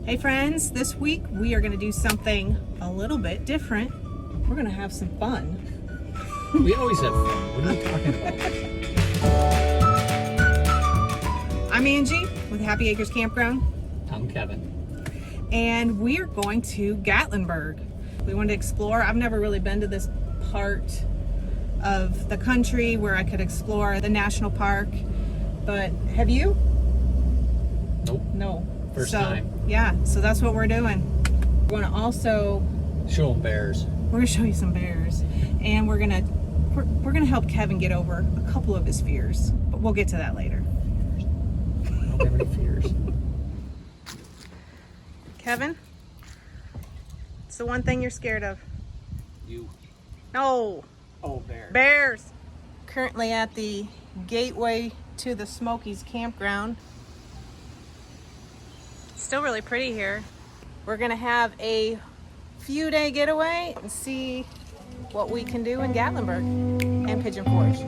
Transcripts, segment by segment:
Hey friends, this week we are going to do something a little bit different. We're going to have some fun. We always have fun. What are you talking about? I'm Angie with Happy Acres Campground. I'm Kevin. And we are going to Gatlinburg. We wanted to explore. I've never really been to this part of the country where I could explore the national park. But have you? Nope. No. First time. Yeah, so that's what we're doing. We're going to also Show them bears. we're going to show you some bears, and we're going to help Kevin get over a couple of his fears, but we'll get to that later. I don't have any fears. Kevin, it's the one thing you're scared of. You. No. Oh, bear. Bears. Currently at the gateway to the Smokey Campground. Still really pretty here. We're gonna have a few day getaway and see what we can do in Gatlinburg and Pigeon Forge.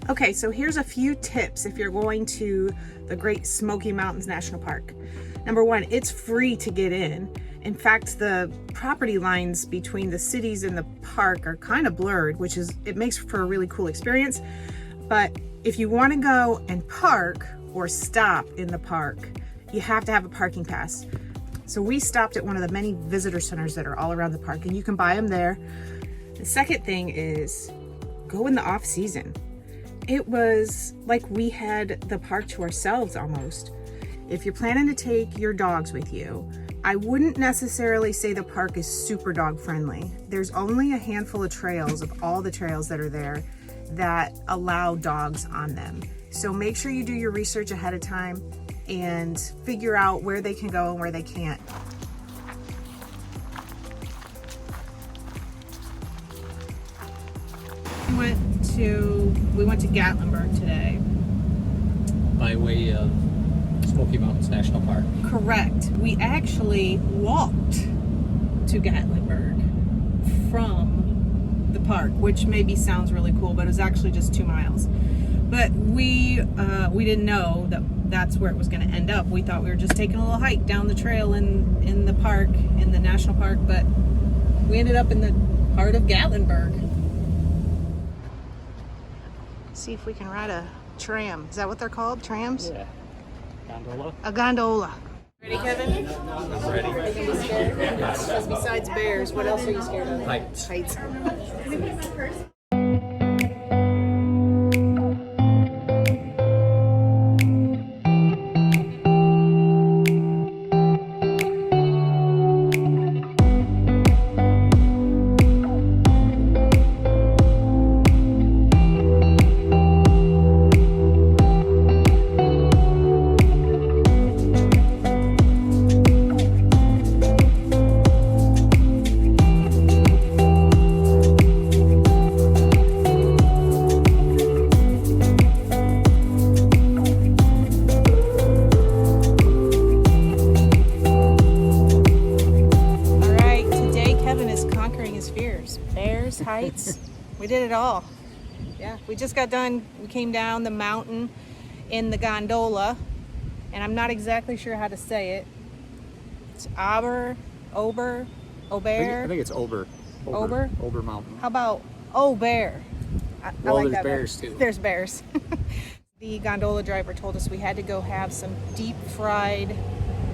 Okay, so here's a few tips if you're going to the Great Smoky Mountains National Park. Number one, it's free to get in. In fact, the property lines between the cities and the park are kind of blurred, which it makes for a really cool experience. But if you want to go and park or stop in the park, you have to have a parking pass. So we stopped at one of the many visitor centers that are all around the park, and you can buy them there. The second thing is go in the off season. It was like we had the park to ourselves almost. If you're planning to take your dogs with you, I wouldn't necessarily say the park is super dog friendly. There's only a handful of trails of all the trails that are there that allow dogs on them. So make sure you do your research ahead of time and figure out where they can go and where they can't. We went to Gatlinburg today. By way of Smoky Mountains National Park. Correct. We actually walked to Gatlinburg from the park, which maybe sounds really cool, but it was actually just 2 miles. But we didn't know that that's where it was going to end up. We thought we were just taking a little hike down the trail in the park, in the national park, but we ended up in the heart of Gatlinburg. See if we can ride a tram. Is that what they're called? Trams? Yeah. Gondola? A gondola. Ready, Kevin? I'm ready. Are you gonna be scared? Because besides bears, what else are you scared of? Heights. Heights. Heights. We did it all. Yeah, we just got done. We came down the mountain in the gondola, and I'm not exactly sure how to say it. It's Ober. I think it's Ober. Ober? Ober Mountain. How about Bear? Well, like there's that bears better. too. There's bears. The gondola driver told us we had to go have some deep fried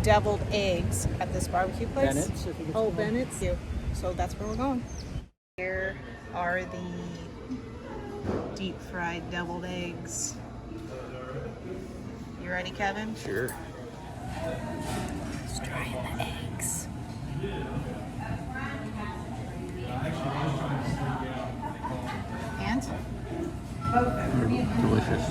deviled eggs at this barbecue place. Bennett's, I think it's Oh, called. Bennett's. So that's where we're going. Here are the deep fried deviled eggs. You ready, Kevin? Sure. Let's try the eggs. And? Delicious.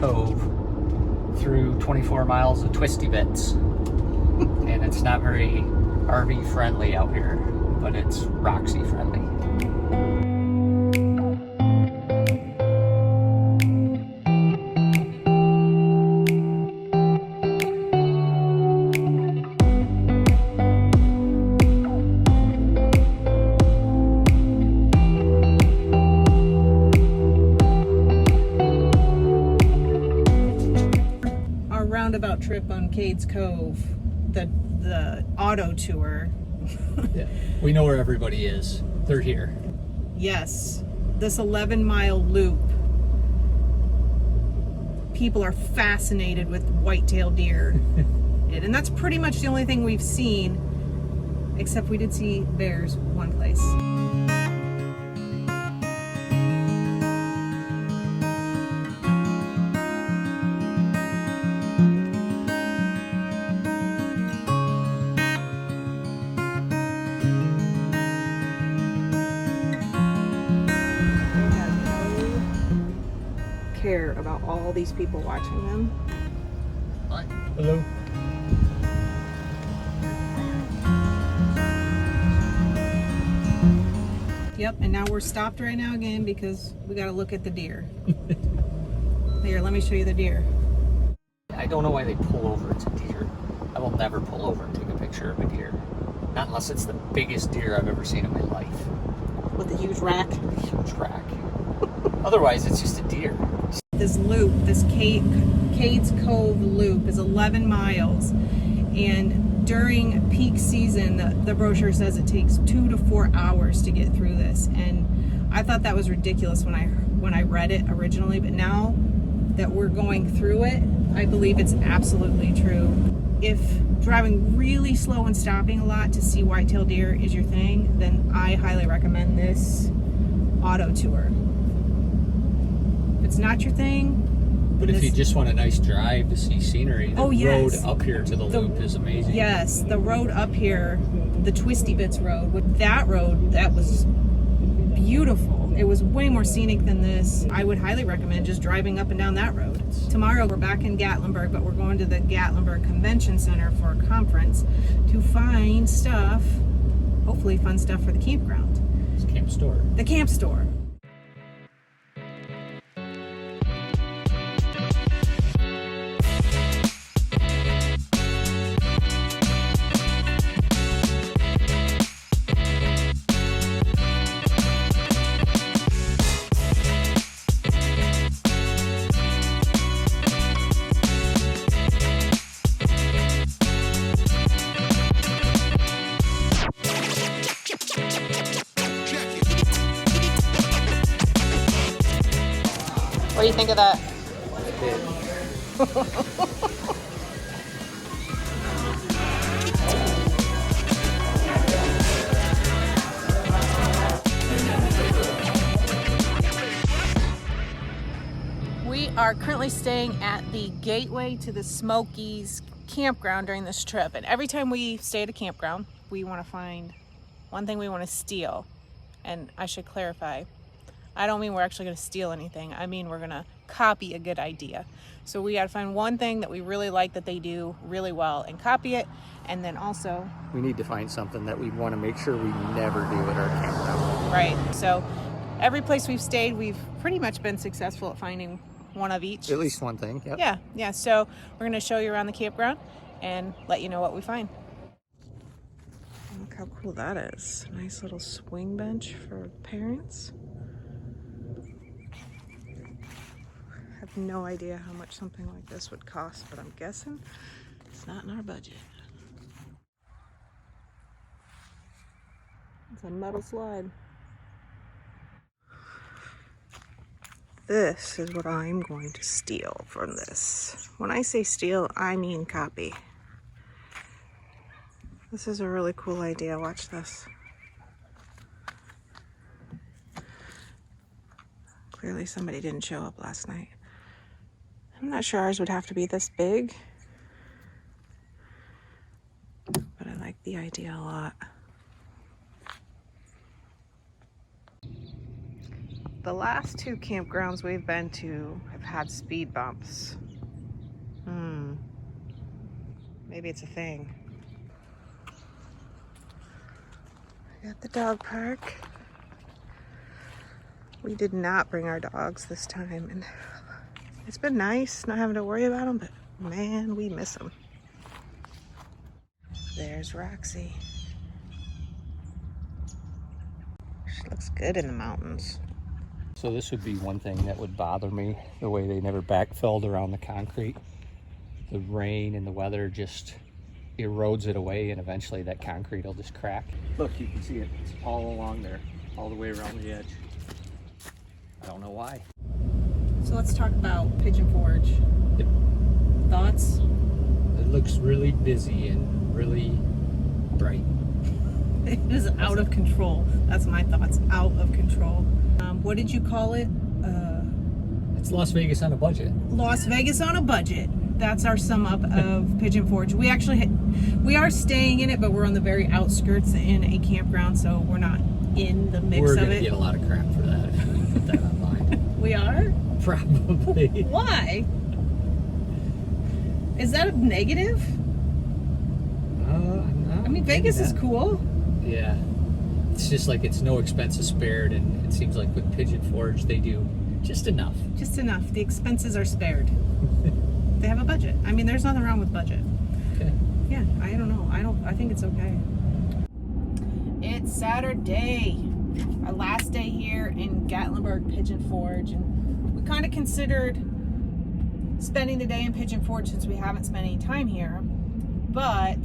Cove through 24 miles of twisty bits. And it's not very RV friendly out here, but it's Roxy friendly. Roundabout trip on Cades Cove, the auto tour. Yeah. We know where everybody is. They're here. Yes, this 11-mile loop. People are fascinated with whitetail deer. And that's pretty much the only thing we've seen, except we did see bears one place. Care about all these people watching them. Hi. Hello. Yep, and now we're stopped right now again because we got to look at the deer. Here, let me show you the deer. I don't know why they pull over. It's a deer. I will never pull over and take a picture of a deer. Not unless it's the biggest deer I've ever seen in my life. With a huge rack. Huge rack. Otherwise, it's just a deer. This loop, this Cades Cove loop is 11 miles. And during peak season, the brochure says it takes 2 to 4 hours to get through this. And I thought that was ridiculous when I read it originally, but now that we're going through it, I believe it's absolutely true. If driving really slow and stopping a lot to see whitetail deer is your thing, then I highly recommend this auto tour. If it's not your thing, but if you just want a nice drive to see scenery, the yes. road up here to the loop is amazing. Yes, the road up here, the Twisty Bits Road, with that road, that was beautiful. It was way more scenic than this. I would highly recommend just driving up and down that road. Tomorrow we're back in Gatlinburg, but we're going to the Gatlinburg Convention Center for a conference to find stuff, hopefully fun stuff for the campground. It's a camp store. The camp store. What do you think of that? We are currently staying at the gateway to the Smokey's campground during this trip. And every time we stay at a campground, we want to find one thing we want to steal. And I should clarify, I don't mean we're actually going to steal anything. I mean we're going to copy a good idea. So we got to find one thing that we really like that they do really well and copy it. And then also, we need to find something that we want to make sure we never do at our campground. Right. So every place we've stayed, we've pretty much been successful at finding one of each. At least one thing. Yep. Yeah. So we're going to show you around the campground and let you know what we find. Look how cool that is. Nice little swing bench for parents. I have no idea how much something like this would cost, but I'm guessing it's not in our budget. It's a metal slide. This is what I'm going to steal from this. When I say steal, I mean copy. This is a really cool idea. Watch this. Clearly somebody didn't show up last night. I'm not sure ours would have to be this big, but I like the idea a lot. The last two campgrounds we've been to have had speed bumps. Maybe it's a thing. At the dog park. We did not bring our dogs this time, and it's been nice not having to worry about them, but man, we miss them. There's Roxy. She looks good in the mountains. So this would be one thing that would bother me, the way they never backfilled around the concrete. The rain and the weather just erodes it away, and eventually that concrete will just crack. Look, you can see it. It's all along there, all the way around the edge. I don't know why. So let's talk about Pigeon Forge. Yep. Thoughts? It looks really busy and really bright. It is out of control. That's my thoughts. Out of control. What did you call it? It's Las Vegas on a budget. Las Vegas on a budget. That's our sum up of Pigeon Forge. We actually we are staying in it, but we're on the very outskirts in a campground, so we're not in the mix We're of gonna it. get a lot of crap for that if we put that online. We are? Probably. Why? Is that a negative? I mean, Vegas is cool. Yeah. It's just like it's no expenses spared, and it seems like with Pigeon Forge they do just enough. Just enough. The expenses are spared. They have a budget. I mean, there's nothing wrong with budget. Okay. Yeah, I don't know. I think it's okay. It's Saturday. Our last day here in Gatlinburg, Pigeon Forge, and we kind of considered spending the day in Pigeon Forge since we haven't spent any time here, but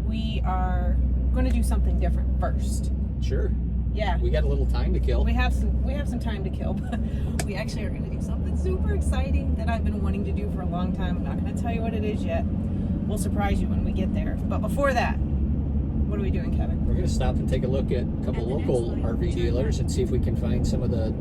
we are going to do something different first. Sure. Yeah. We got a little time to kill. We have some time to kill, but we actually are going to do something super exciting that I've been wanting to do for a long time. I'm not going to tell you what it is yet. We'll surprise you when we get there. But before that, what are we doing, Kevin? We're going to stop and take a look at a couple local RV dealers and see if we can find some of the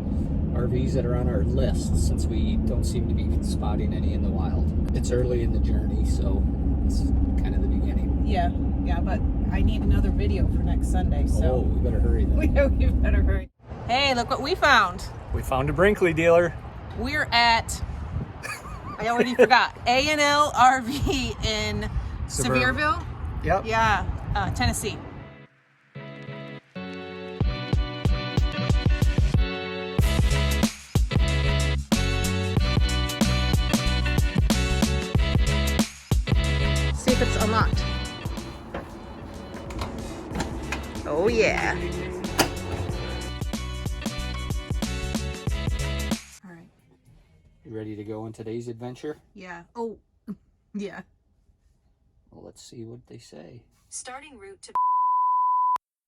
RVs that are on our list, since we don't seem to be spotting any in the wild. It's early in the journey, so it's kind of the beginning. Yeah, but I need another video for next Sunday, so... Oh, we better hurry then. We better hurry. Hey, look what we found. We found a Brinkley dealer. We're at, I already forgot, A&L RV in Sevierville? Yep. Yeah, Tennessee. See if it's unlocked. Oh yeah. All right. You ready to go on today's adventure? Yeah. Oh, yeah. Well, let's see what they say. Starting route to...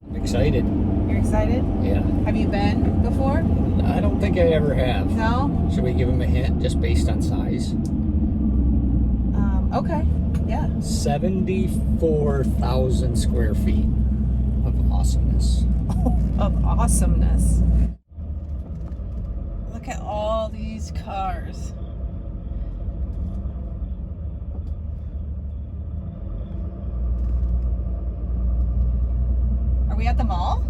I'm excited. You're excited? Yeah. Have you been before? I don't think I ever have. No? Should we give them a hint just based on size? Okay. Yeah. 74,000 square feet of awesomeness. Of awesomeness. Look at all these cars. Are we at the mall?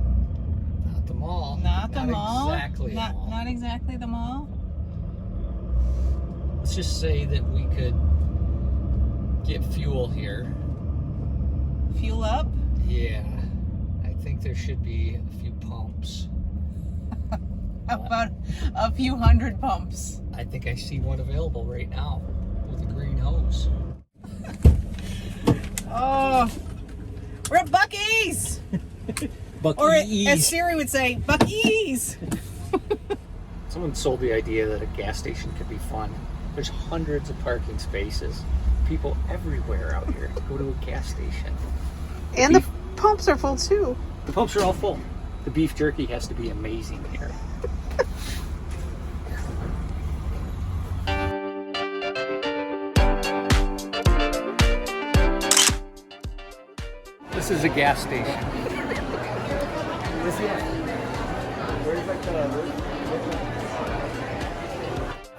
Not the mall. Not the mall. Exactly. The mall. Not exactly the mall. Let's just say that we could get fuel here. Fuel up? Yeah. I think there should be a few pumps. About a few hundred pumps. I think I see one available right now with a green hose. Oh, we're at Bucky's! Bucky's. Or as Siri would say, Bucky's! Someone sold the idea that a gas station could be fun. There's hundreds of parking spaces. People everywhere out here go to a gas station. And the pumps are full too. The pumps are all full. The beef jerky has to be amazing here. This is a gas station.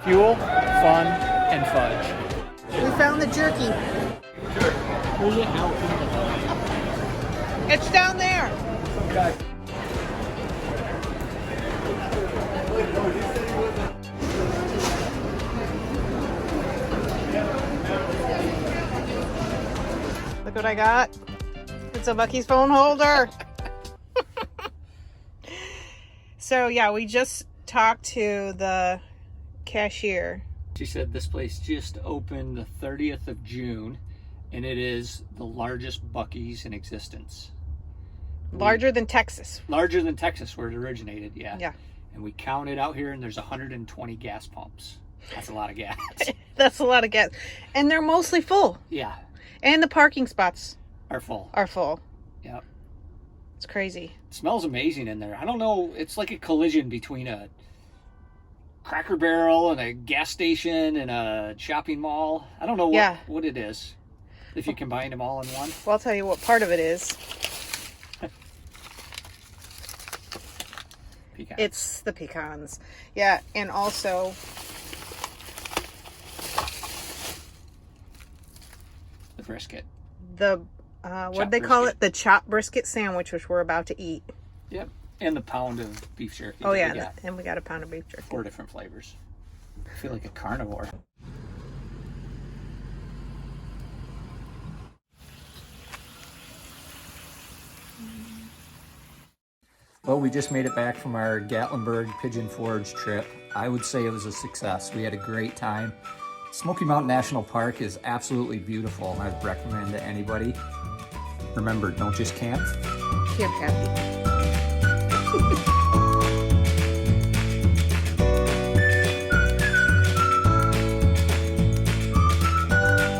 Fuel, fun, and fudge. We found the jerky. Pull it out. It's down there. Okay. Look what I got. It's a Bucky's phone holder. So yeah, we just talked to the cashier. She said this place just opened the 30th of June, and it is the largest Bucky's in existence. Larger than Texas. Larger than Texas, where it originated, yeah. Yeah. And we counted out here, and there's 120 gas pumps. That's a lot of gas. That's a lot of gas. And they're mostly full. Yeah. And the parking spots Are full. are full. Yep. It's crazy. It smells amazing in there. I don't know. It's like a collision between a Cracker Barrel and a gas station and a shopping mall. I don't know what it is. If you combine them all in one. Well, I'll tell you what part of it is. Pecans. It's the pecans. Yeah, and also The brisket. the what they call it? The chopped brisket sandwich, which we're about to eat. Yep. And the pound of beef jerky. Oh that we yeah, got. and we got a pound of beef jerky. 4 different flavors. I feel like a carnivore. Well, we just made it back from our Gatlinburg Pigeon Forge trip. I would say it was a success. We had a great time. Smoky Mountain National Park is absolutely beautiful, and I'd recommend to anybody. Remember, don't just camp. Camp happy.